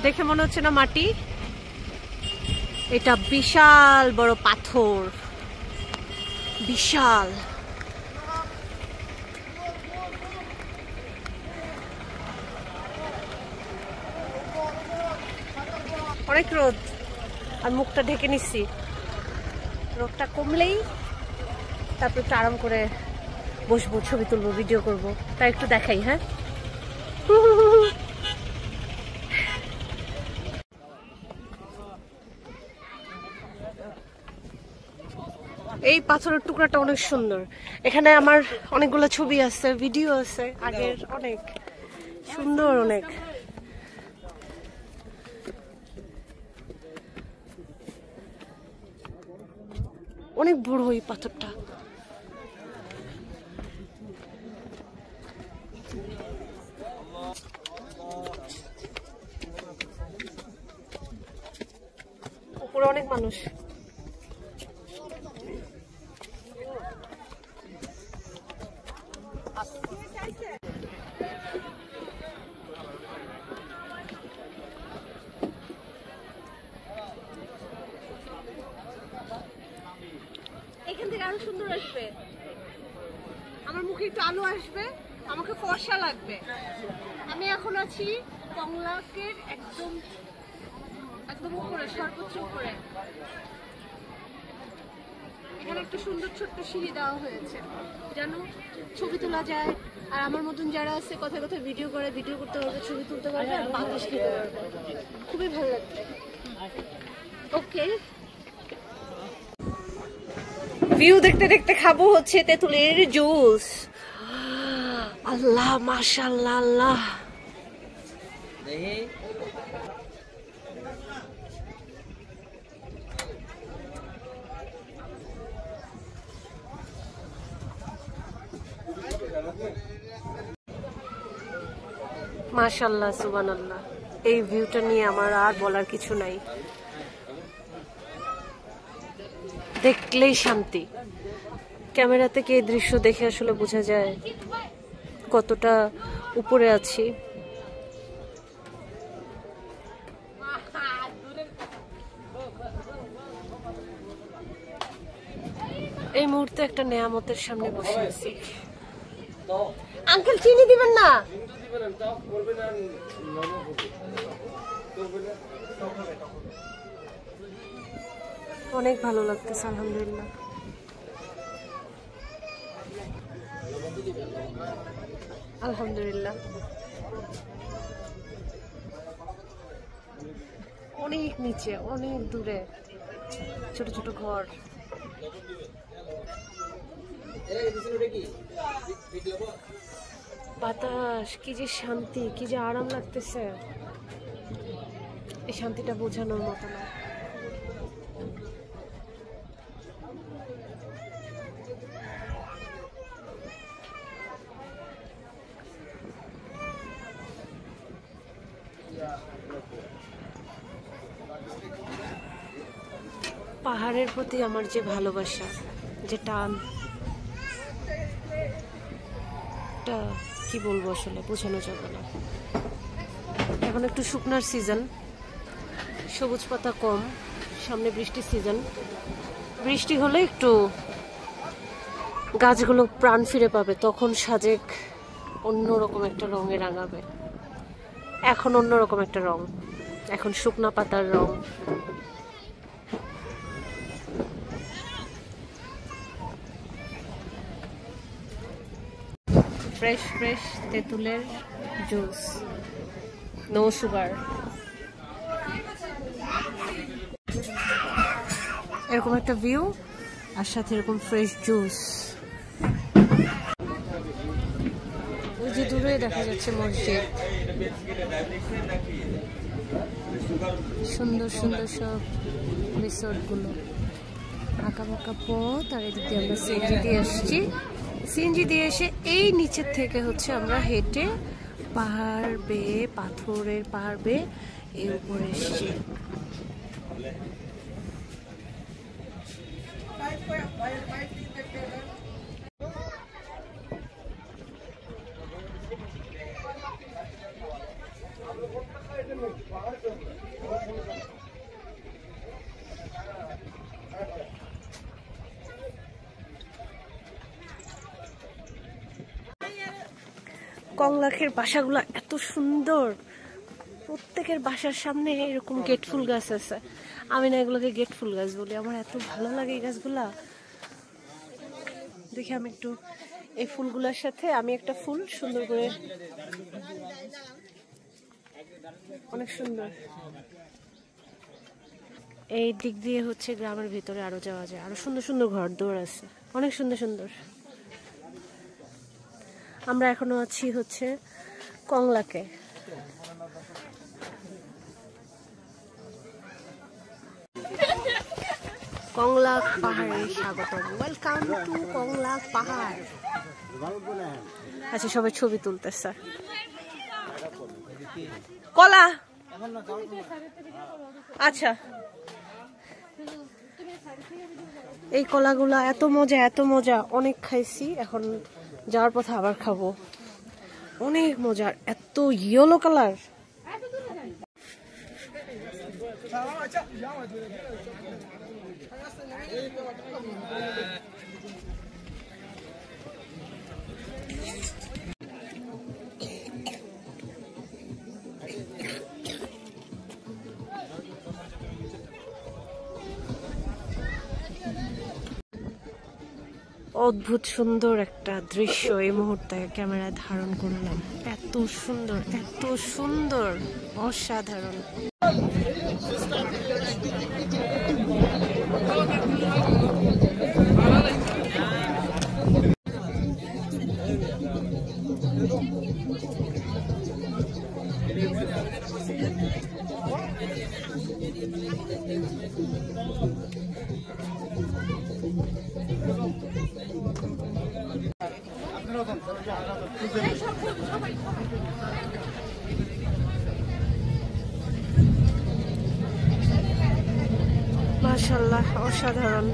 দেখে মনে হচ্ছে না মাটি, এটা বিশাল বড় পাথর, বিশাল। অনেক রোদ, আর মুখটা ঢেকে নিচ্ছি, রোদটা কমলেই তারপর একটু আরাম করে বসবো, ছবি তুলবো, ভিডিও করব, তাই একটু দেখাই। হ্যাঁ, এই পাথরের টুকরাটা অনেক সুন্দর। এখানে আমার অনেকগুলো ছবি আছে, ভিডিও আছে আগের, অনেক সুন্দর, অনেক। অনেক বড় এই পাথরটা। উপরে অনেক মানুষ। এখান থেকে আরো সুন্দর আসবে, আমার মুখে একটু আলো আসবে, আমাকে ফর্সা লাগবে। আমি এখন আছি কংলাকের একদম একদম উপরে, সর্বোচ্চ উপরে। এখানে একটা সুন্দর ছোট্ট সিঁড়ি দেওয়া হয়েছে যেন ছবি তোলা যায়, আর আমার মতন যারা আছে কথায় কথায় ভিডিও করে, ভিডিও করতে পারবে, ছবি তুলতে পারবে, আর বাতাস খেতে পারবে, খুবই ভালো লাগবে। ওকে, ভিউ দেখতে দেখতে খাবো হচ্ছে তেঁতুলের জুস। আল্লাহ, মাশাআল্লাহ, আল্লাহ। মাশাআল্লাহ, সুবহানাল্লাহ। এই ভিউটা নিয়ে আমার আর বলার কিছু নাই, দেখলেই শান্তি। ক্যামেরা থেকে এই দৃশ্য দেখে আসলে বোঝা যায় কতটা উপরে আছি। এই মুহূর্তে একটা নেয়ামতের সামনে বসে আছি। আঙ্কেল, চিনি দিবেন না? অনেক ভালো লাগতেছে, আলহামদুলিল্লাহ। আলহামদুলিল্লাহ, অনেক নিচে, অনেক দূরে ছোট ছোট ঘর। বাতাস, কি যে শান্তি, কি যে আরাম লাগতেছে, এই শান্তিটা বোঝানোর মতো না। পাহাড়ের প্রতি আমার যে ভালোবাসা, যে টান, কি বলবো, আসলে বোঝানো যাবে না। এখন একটু শুকনার সিজন, সবুজ পাতা কম, সামনে বৃষ্টির সিজন। বৃষ্টি হলে একটু গাছগুলো প্রাণ ফিরে পাবে, তখন সাজেক অন্যরকম একটা রঙে রাঙাবে। এখন অন্যরকম একটা রং, এখন শুকনা পাতার রং। ফ্রেশ ফ্রেশ তেঁতুলের জুস, নো সুগার। এরকম একটা ভিউ, আর সাথে এরকম ফ্রেশ জুস। ওই যে দূরে দেখা যাচ্ছে মসজিদ, সুন্দর সুন্দর সব রিসোর্ট গুলো, আঁকা বাঁকা পথ। আর এদিক দিয়ে আমরা সিএনজি দিয়ে আসছি, সিএনজি দিয়ে এসে এই নিচের থেকে হচ্ছে আমরা হেঁটে পাহাড় বেয়ে, পাথরের পাহাড় বেয়ে এই উপরে এসছি। কংলাখের বাসাগুলো এত সুন্দর, প্রত্যেকের বাসার সামনে এরকম গেট ফুল গাছ আছে। আমি না এগুলোকে গেট ফুল গাছ বলি, আমার এত ভালো লাগে এই গাছগুলা দেখি। আমি একটু এই ফুলগুলোর সাথে আমি একটা ফুল সুন্দর করে, অনেক সুন্দর। এই দিক দিয়ে হচ্ছে গ্রামের ভিতরে আরো যাওয়া যায়, আরো সুন্দর সুন্দর ঘর দৌড় আছে, অনেক সুন্দর সুন্দর। আমরা এখনো আছি হচ্ছে কংলাকে। কংলাক পাহাড়ে স্বাগতম, ওয়েলকাম টু কংলাক পাহাড়। আচ্ছা, সবাই ছবি তুলতেছে। কলা, আচ্ছা, এই কলাগুলা এত মজা, এত মজা, অনেক খাইছি। এখন যাওয়ার পথে আবার খাবো, অনেক মজার, এত ইয়েলো কালার। অদ্ভুত সুন্দর একটা দৃশ্য এই মুহূর্তে ক্যামেরায় ধারণ করলাম। এত সুন্দর, এত সুন্দর, অসাধারণ। মাশাআল্লাহ, অসাধারণ।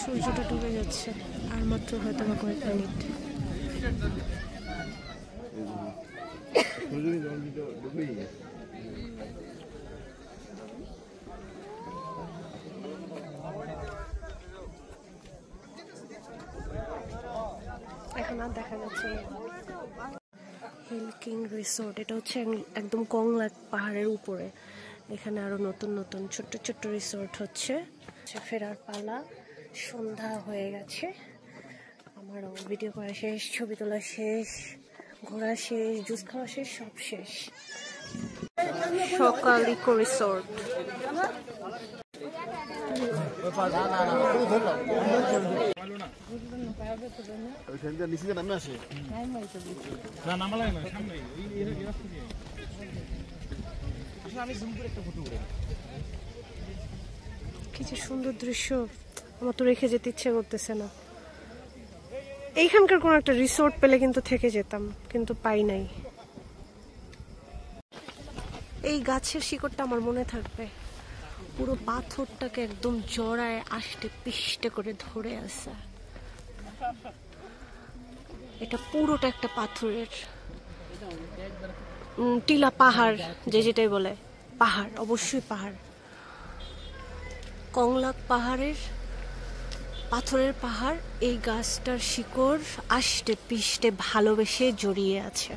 সূর্যটা ডুবে যাচ্ছে, আর মাত্র হয়তো বা কয়েক মিনিট। এখন আর দেখা যাচ্ছে হিল কিং রিসোর্ট। এটা হচ্ছে একদম কংলাক পাহাড়ের উপরে। এখানে আরো নতুন নতুন ছোট্ট ছোট্ট রিসোর্ট হচ্ছে। ফেরার পালা, সন্ধ্যা হয়ে গেছে। আমারও ভিডিও করা শেষ, ছবি তোলা শেষ, ঘোরা শেষ, জুস খাওয়া শেষ, সব শেষ। সকাল ইকো রিসোর্ট। কি যে সুন্দর দৃশ্য, আমার তো রেখে যেতে ইচ্ছে করতেছে না। এইখানকার কোন একটা রিসোর্ট পেলে কিন্তু থেকে যেতাম, কিন্তু পাই নাই। এই গাছের শিকড়টা আমার মনে থাকবে, পুরো পাথরটাকে একদম জড়ায় আষ্টে পিষ্টে করে ধরে আছে। এটা পুরোটা একটা পাথরের টিলা পাহাড়, যে যেটাই বলে পাহাড়, অবশ্যই পাহাড়। কংলাক পাহাড়ের পাথরের পাহাড়। এই গাছটার শিকড় আষ্টে পিষ্টে ভালোবেসে জড়িয়ে আছে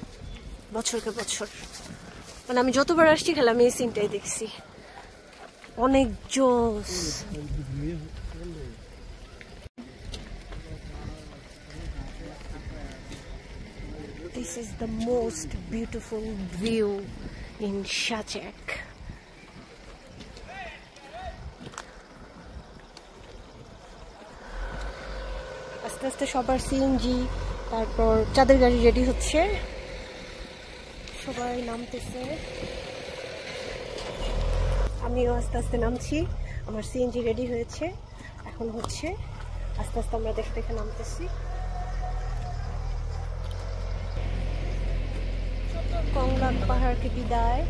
বছরকে বছর। মানে আমি যতবার আসছি খেলে আমি এই সিনটাই দেখছি, অনেক জোস। This is the most beautiful view in Shajak. আস্তে আস্তে সবার সিএনজি, তারপর চাঁদের গাড়ি রেডি হচ্ছে। সবাই নামতেছে, আমিও আস্তে আস্তে নামছি। আমার সিএনজি রেডি হয়েছে, এখন হচ্ছে আস্তে আস্তে আমরা দেখে দেখে নামতেছি। কংলাক পাহাড়কে বিদায়।